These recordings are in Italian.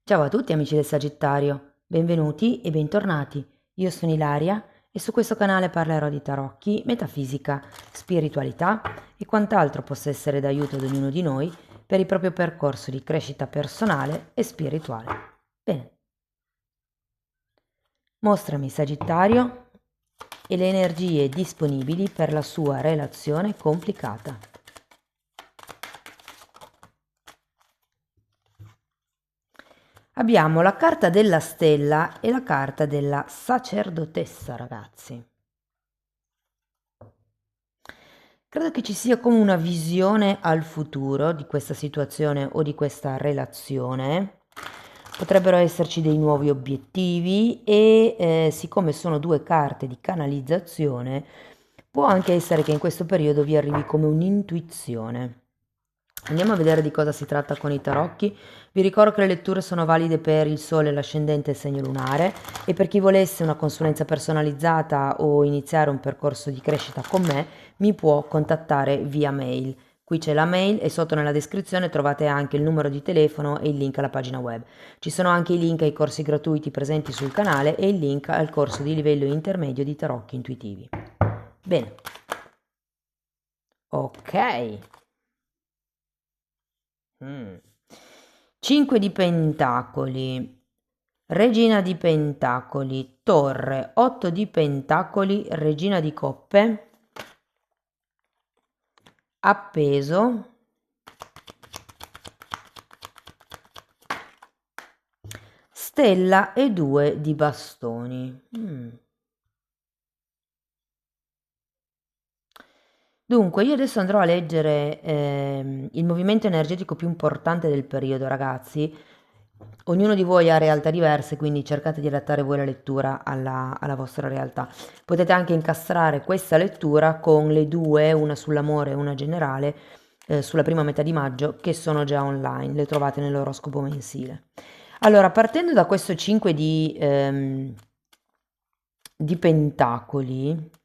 Ciao a tutti amici del Sagittario, benvenuti e bentornati. Io sono Ilaria e su questo canale parlerò di tarocchi, metafisica, spiritualità e quant'altro possa essere d'aiuto ad ognuno di noi per il proprio percorso di crescita personale e spirituale. Bene, mostrami Sagittario e le energie disponibili per la sua relazione complicata. Abbiamo la carta della stella e la carta della sacerdotessa, ragazzi. Credo che ci sia come una visione al futuro di questa situazione o di questa relazione. Potrebbero esserci dei nuovi obiettivi e siccome sono due carte di canalizzazione, può anche essere che in questo periodo vi arrivi come un'intuizione. Andiamo a vedere di cosa si tratta con i tarocchi. Vi ricordo che le letture sono valide per il Sole, l'ascendente e il segno lunare e per chi volesse una consulenza personalizzata o iniziare un percorso di crescita con me mi può contattare via mail. Qui c'è la mail e sotto nella descrizione trovate anche il numero di telefono e il link alla pagina web. Ci sono anche i link ai corsi gratuiti presenti sul canale e il link al corso di livello intermedio di tarocchi intuitivi. Bene. Ok. 5 di pentacoli, regina di pentacoli, torre, 8 di pentacoli, regina di coppe, appeso, stella e 2 di bastoni. Dunque, io adesso andrò a leggere il movimento energetico più importante del periodo, ragazzi. Ognuno di voi ha realtà diverse, quindi cercate di adattare voi la lettura alla vostra realtà. Potete anche incastrare questa lettura con le due, una sull'amore e una generale, sulla prima metà di maggio, che sono già online, le trovate nell'oroscopo mensile. Allora, partendo da questo 5 di pentacoli,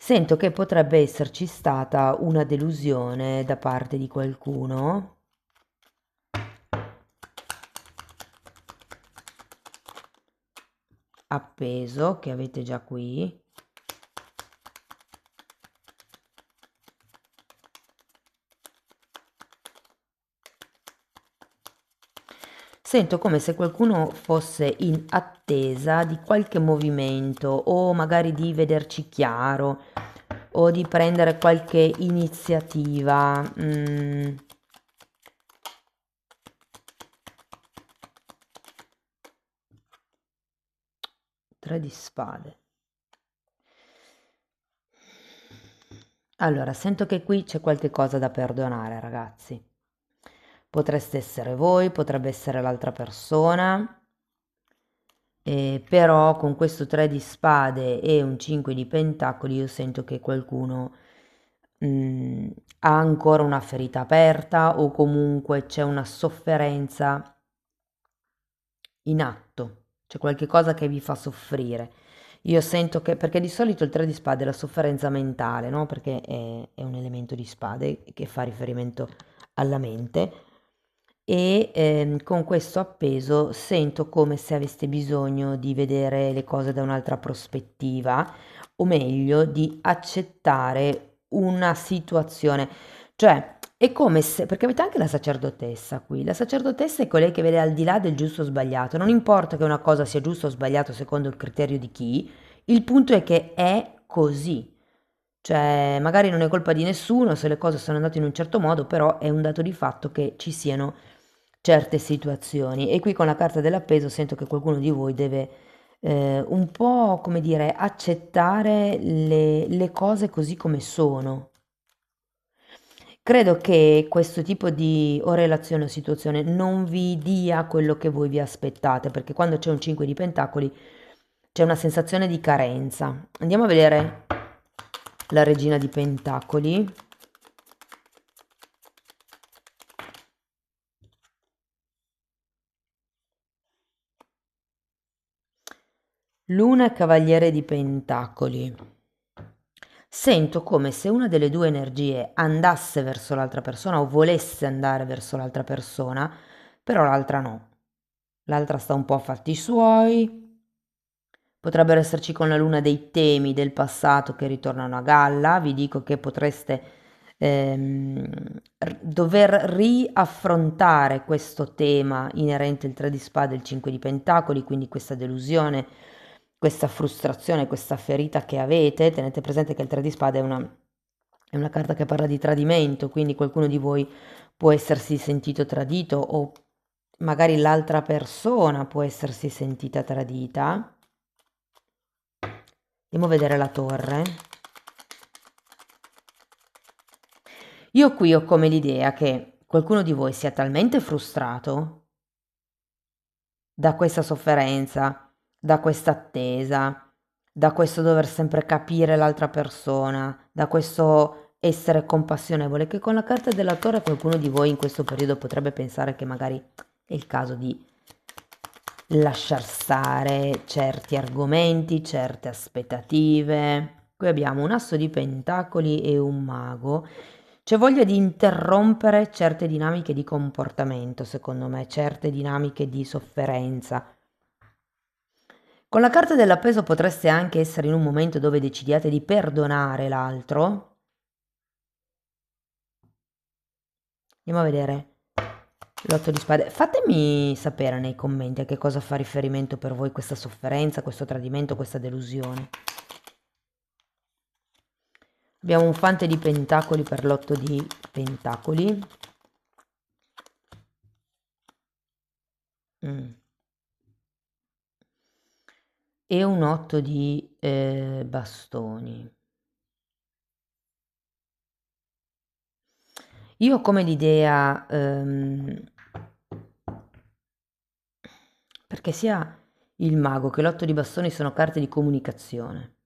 sento che potrebbe esserci stata una delusione da parte di qualcuno. Appeso, che avete già qui. Sento come se qualcuno fosse in attesa di qualche movimento o magari di vederci chiaro o di prendere qualche iniziativa. Tre di spade. Allora, sento che qui c'è qualche cosa da perdonare, ragazzi. Potreste essere voi, potrebbe essere l'altra persona, però con questo 3 di spade e un 5 di pentacoli io sento che qualcuno ha ancora una ferita aperta o comunque c'è una sofferenza in atto, c'è qualche cosa che vi fa soffrire. Io sento che, perché di solito il 3 di spade è la sofferenza mentale, no? Perché è un elemento di spade che fa riferimento alla mente e con questo appeso sento come se aveste bisogno di vedere le cose da un'altra prospettiva, o meglio, di accettare una situazione. Cioè, è come se, perché avete anche la sacerdotessa qui, la sacerdotessa è colei che vede al di là del giusto o sbagliato, non importa che una cosa sia giusta o sbagliata secondo il criterio di chi, il punto è che è così. Cioè, magari non è colpa di nessuno se le cose sono andate in un certo modo, però è un dato di fatto che ci siano certe situazioni. E qui con la carta dell'appeso sento che qualcuno di voi deve un po', come dire, accettare le cose così come sono. Credo che questo tipo di o relazione o situazione non vi dia quello che voi vi aspettate, perché quando c'è un 5 di pentacoli c'è una sensazione di carenza. Andiamo a vedere la regina di pentacoli. Luna e cavaliere di pentacoli. Sento come se una delle due energie andasse verso l'altra persona o volesse andare verso l'altra persona, però l'altra no. l'altra sta un po' a fatti suoi. Potrebbero esserci con la luna dei temi del passato che ritornano a galla. Vi dico che potreste dover riaffrontare questo tema inerente al 3 di spade e il 5 di pentacoli, quindi questa delusione, questa frustrazione, questa ferita che avete. Tenete presente che il 3 di spade è una carta che parla di tradimento, quindi qualcuno di voi può essersi sentito tradito o magari l'altra persona può essersi sentita tradita. Andiamo a vedere la torre. Io qui ho come l'idea che qualcuno di voi sia talmente frustrato da questa sofferenza, da questa attesa, da questo dover sempre capire l'altra persona, da questo essere compassionevole, che con la carta della torre qualcuno di voi in questo periodo potrebbe pensare che magari è il caso di lasciar stare certi argomenti, certe aspettative. Qui abbiamo un asso di pentacoli e un mago. C'è voglia di interrompere certe dinamiche di comportamento, secondo me, certe dinamiche di sofferenza. Con la carta dell'appeso potreste anche essere in un momento dove decidiate di perdonare l'altro. Andiamo a vedere l'otto di spade. Fatemi sapere nei commenti a che cosa fa riferimento per voi questa sofferenza, questo tradimento, questa delusione. Abbiamo un fante di pentacoli per l'otto di pentacoli. E un 8 di bastoni. Io ho come l'idea, perché sia il mago che l'otto di bastoni sono carte di comunicazione.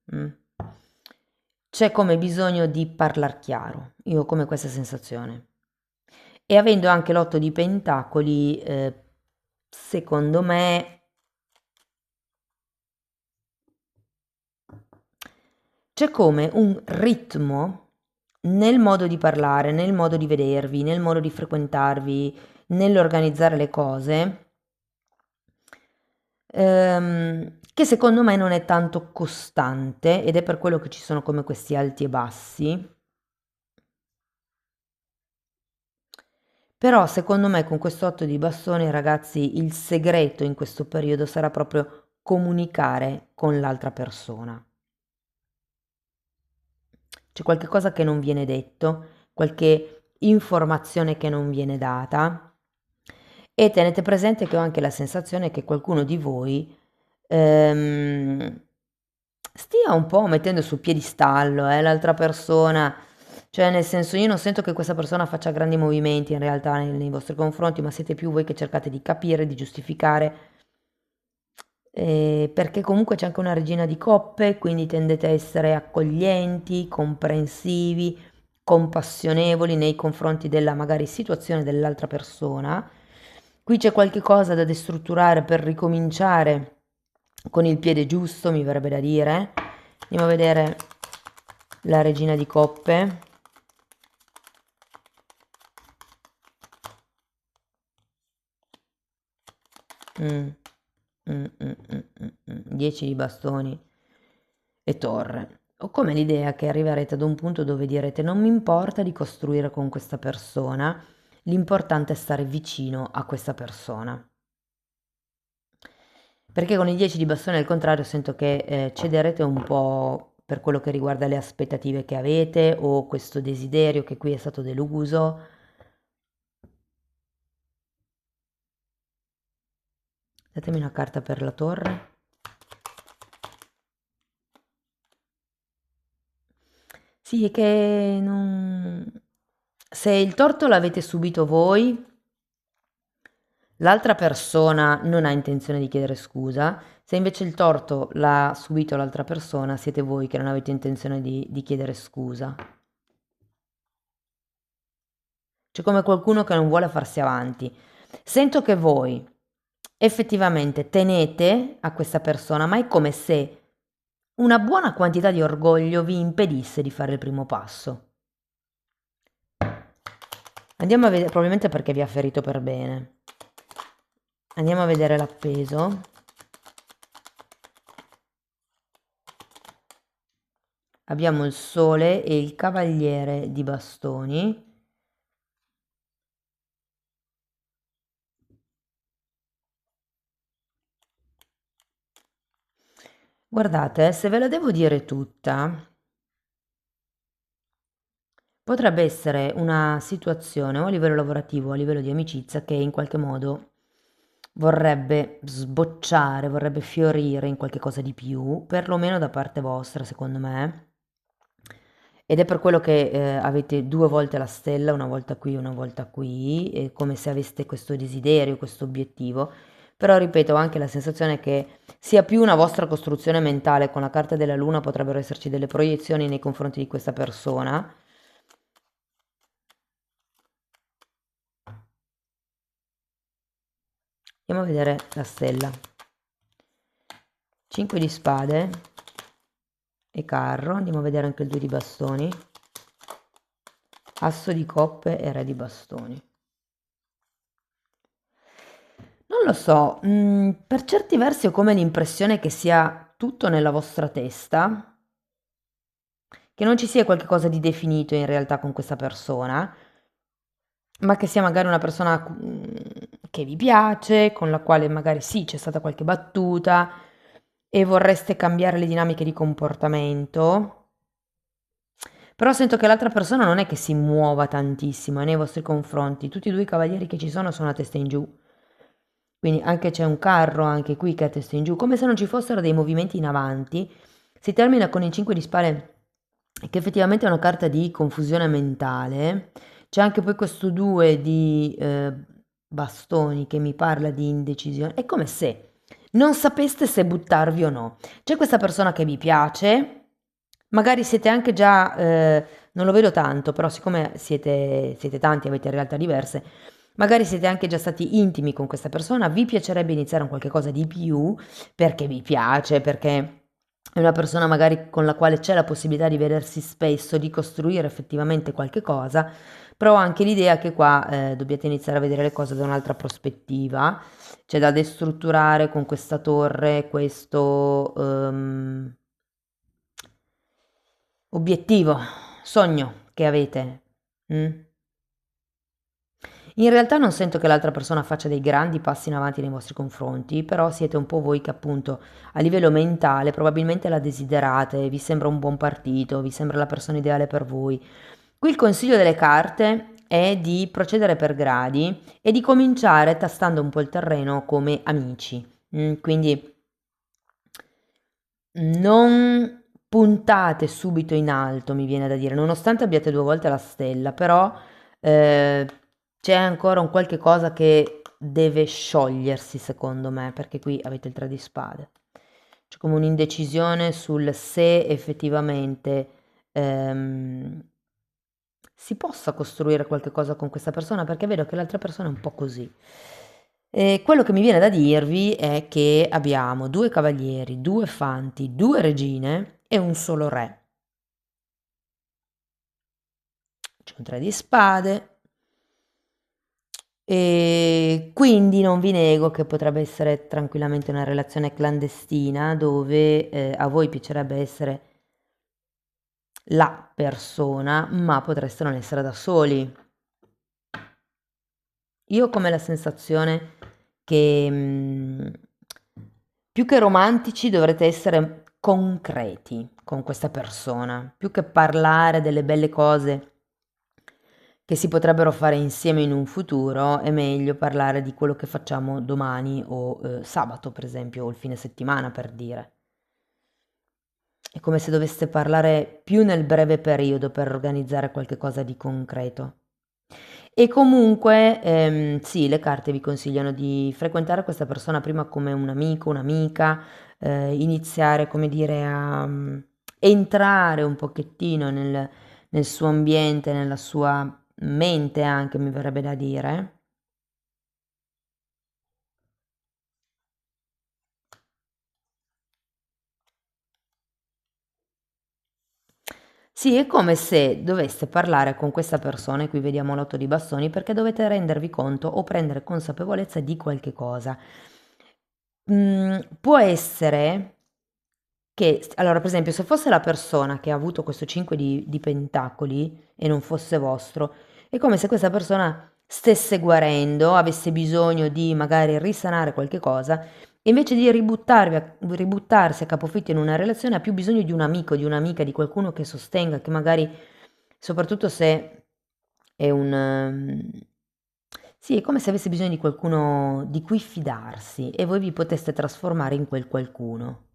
C'è come bisogno di parlar chiaro, io ho come questa sensazione. E avendo anche l'otto di pentacoli, secondo me c'è come un ritmo nel modo di parlare, nel modo di vedervi, nel modo di frequentarvi, nell'organizzare le cose, che secondo me non è tanto costante ed è per quello che ci sono come questi alti e bassi. Però secondo me con questo 8 di bastoni, ragazzi, il segreto in questo periodo sarà proprio comunicare con l'altra persona. C'è qualche cosa che non viene detto, qualche informazione che non viene data e tenete presente che ho anche la sensazione che qualcuno di voi stia un po' mettendo sul piedistallo l'altra persona, cioè nel senso io non sento che questa persona faccia grandi movimenti in realtà nei vostri confronti, ma siete più voi che cercate di capire, di giustificare, perché comunque c'è anche una regina di coppe, quindi tendete a essere accoglienti, comprensivi, compassionevoli nei confronti della magari situazione dell'altra persona. Qui c'è qualche cosa da destrutturare per ricominciare con il piede giusto, mi verrebbe da dire. Andiamo a vedere la regina di coppe. Mm, 10 di bastoni e torre. Ho come l'idea che arriverete ad un punto dove direte non mi importa di costruire con questa persona, l'importante è stare vicino a questa persona. Perché con i 10 di bastone al contrario sento che cederete un po' per quello che riguarda le aspettative che avete o questo desiderio che qui è stato deluso. Datemi una carta per la torre. Sì, è che non... Se il torto l'avete subito voi, l'altra persona non ha intenzione di chiedere scusa. Se invece il torto l'ha subito l'altra persona, siete voi che non avete intenzione di chiedere scusa. C'è come qualcuno che non vuole farsi avanti. Sento che voi effettivamente tenete a questa persona, ma è come se una buona quantità di orgoglio vi impedisse di fare il primo passo. Andiamo a vedere, probabilmente perché vi ha ferito per bene. Andiamo a vedere l'appeso. Abbiamo il Sole e il Cavaliere di bastoni. Guardate, se ve la devo dire tutta, potrebbe essere una situazione o a livello lavorativo o a livello di amicizia che in qualche modo vorrebbe sbocciare, vorrebbe fiorire in qualche cosa di più, perlomeno da parte vostra, secondo me. Ed è per quello che avete due volte la stella, una volta qui, è come se aveste questo desiderio, questo obiettivo. Però ripeto, ho anche la sensazione che sia più una vostra costruzione mentale, con la carta della luna potrebbero esserci delle proiezioni nei confronti di questa persona. Andiamo a vedere la stella. 5 di spade e carro. Andiamo a vedere anche il 2 di bastoni. Asso di coppe e re di bastoni. Non lo so, per certi versi ho come l'impressione che sia tutto nella vostra testa, che non ci sia qualcosa di definito in realtà con questa persona, ma che sia magari una persona che vi piace, con la quale magari sì, c'è stata qualche battuta e vorreste cambiare le dinamiche di comportamento, però sento che l'altra persona non è che si muova tantissimo nei vostri confronti, tutti e due i cavalieri che ci sono a testa in giù. Quindi anche c'è un carro anche qui che è a testa in giù, come se non ci fossero dei movimenti in avanti. Si termina con il 5 di spade, che effettivamente è una carta di confusione mentale. C'è anche poi questo 2 di bastoni che mi parla di indecisione. È come se non sapeste se buttarvi o no. C'è questa persona che vi piace, magari siete anche già, non lo vedo tanto, però siccome siete tanti, avete realtà diverse, magari siete anche già stati intimi con questa persona, vi piacerebbe iniziare un qualche cosa di più perché vi piace, perché è una persona magari con la quale c'è la possibilità di vedersi spesso, di costruire effettivamente qualche cosa, però ho anche l'idea che qua dobbiate iniziare a vedere le cose da un'altra prospettiva, c'è da destrutturare con questa torre, questo obiettivo, sogno che avete. Mm? In realtà non sento che l'altra persona faccia dei grandi passi in avanti nei vostri confronti, però siete un po' voi che appunto a livello mentale probabilmente la desiderate, vi sembra un buon partito, vi sembra la persona ideale per voi. Qui il consiglio delle carte è di procedere per gradi e di cominciare tastando un po' il terreno come amici. Quindi non puntate subito in alto, mi viene da dire, nonostante abbiate due volte la stella, però eh, c'è ancora un qualche cosa che deve sciogliersi, secondo me, perché qui avete il 3 di spade. C'è come un'indecisione sul se effettivamente si possa costruire qualche cosa con questa persona, perché vedo che l'altra persona è un po' così. E quello che mi viene da dirvi è che abbiamo due cavalieri, due fanti, due regine e un solo re. C'è un 3 di spade. E quindi non vi nego che potrebbe essere tranquillamente una relazione clandestina dove a voi piacerebbe essere la persona, ma potreste non essere da soli. Io ho come la sensazione che più che romantici dovrete essere concreti con questa persona, più che parlare delle belle cose che si potrebbero fare insieme in un futuro, è meglio parlare di quello che facciamo domani o sabato, per esempio, o il fine settimana, per dire. È come se doveste parlare più nel breve periodo per organizzare qualche cosa di concreto. E comunque, sì, le carte vi consigliano di frequentare questa persona prima come un amico, un'amica, iniziare, come dire, a entrare un pochettino nel suo ambiente, nella sua mente anche, mi verrebbe da dire. Sì, è come se doveste parlare con questa persona, e qui vediamo l'otto di bastoni, perché dovete rendervi conto o prendere consapevolezza di qualche cosa. Può essere che, allora, per esempio, se fosse la persona che ha avuto questo 5 di pentacoli e non fosse vostro, è come se questa persona stesse guarendo, avesse bisogno di magari risanare qualche cosa, e invece di ributtarsi a capofitto in una relazione, ha più bisogno di un amico, di un'amica, di qualcuno che sostenga, che magari, soprattutto se è sì, è come se avesse bisogno di qualcuno di cui fidarsi e voi vi poteste trasformare in quel qualcuno.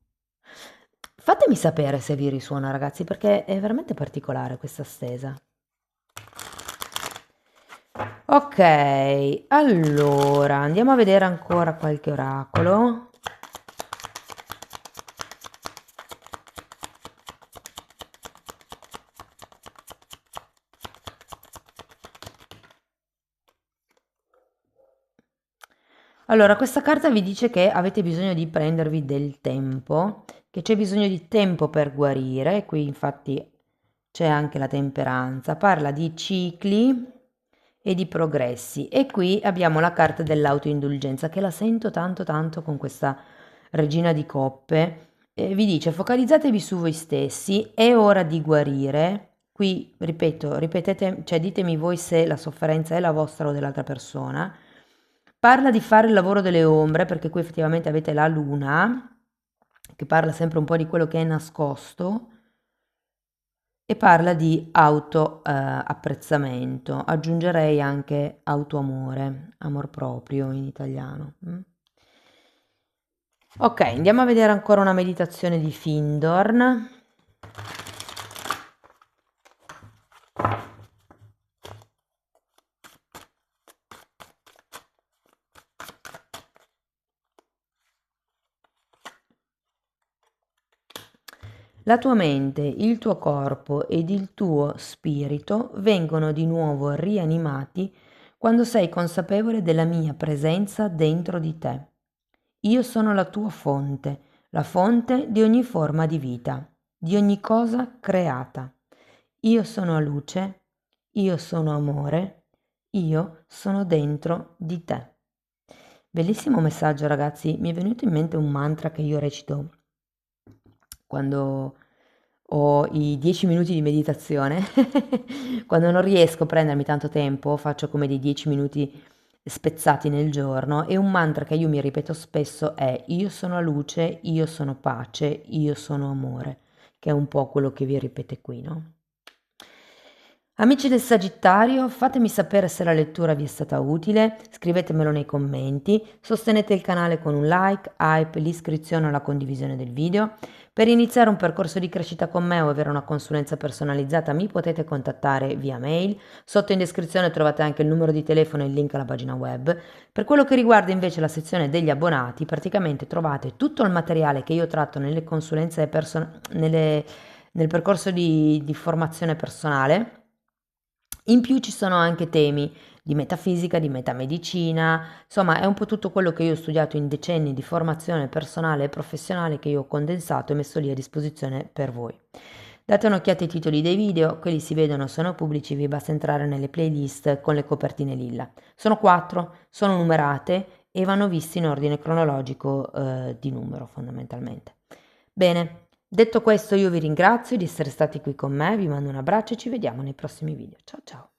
Fatemi sapere se vi risuona, ragazzi, perché è veramente particolare questa stesa. Ok, allora andiamo a vedere ancora qualche oracolo. Allora, questa carta vi dice che avete bisogno di prendervi del tempo, che c'è bisogno di tempo per guarire, qui infatti c'è anche la temperanza, parla di cicli e di progressi, e qui abbiamo la carta dell'autoindulgenza, che la sento tanto tanto con questa regina di coppe. Vi dice focalizzatevi su voi stessi, è ora di guarire. Qui ripeto, ripetete, cioè ditemi voi se la sofferenza è la vostra o dell'altra persona. Parla di fare il lavoro delle ombre, perché qui effettivamente avete la luna, che parla sempre un po' di quello che è nascosto, e parla di apprezzamento. Aggiungerei anche autoamore, amor proprio in italiano. Ok, andiamo a vedere ancora una meditazione di Findorn. La tua mente, il tuo corpo ed il tuo spirito vengono di nuovo rianimati quando sei consapevole della mia presenza dentro di te. Io sono la tua fonte, la fonte di ogni forma di vita, di ogni cosa creata. Io sono luce, io sono amore, io sono dentro di te. Bellissimo messaggio, ragazzi. Mi è venuto in mente un mantra che io recito quando ho i 10 minuti di meditazione. Quando non riesco a prendermi tanto tempo, faccio come dei 10 minuti spezzati nel giorno, e un mantra che io mi ripeto spesso è: io sono luce, io sono pace, io sono amore, che è un po' quello che vi ripete qui, no? Amici del Sagittario, fatemi sapere se la lettura vi è stata utile, scrivetemelo nei commenti, sostenete il canale con un like, hype, l'iscrizione o la condivisione del video. Per iniziare un percorso di crescita con me o avere una consulenza personalizzata mi potete contattare via mail, sotto in descrizione trovate anche il numero di telefono e il link alla pagina web. Per quello che riguarda invece la sezione degli abbonati, praticamente trovate tutto il materiale che io tratto nelle consulenze nel percorso di formazione personale. In più ci sono anche temi di metafisica, di metamedicina, insomma è un po' tutto quello che io ho studiato in decenni di formazione personale e professionale, che io ho condensato e messo lì a disposizione per voi. Date un'occhiata ai titoli dei video, quelli si vedono, sono pubblici, vi basta entrare nelle playlist con le copertine lilla. Sono 4, sono numerate e vanno visti in ordine cronologico di numero fondamentalmente. Bene, detto questo io vi ringrazio di essere stati qui con me, vi mando un abbraccio e ci vediamo nei prossimi video. Ciao ciao!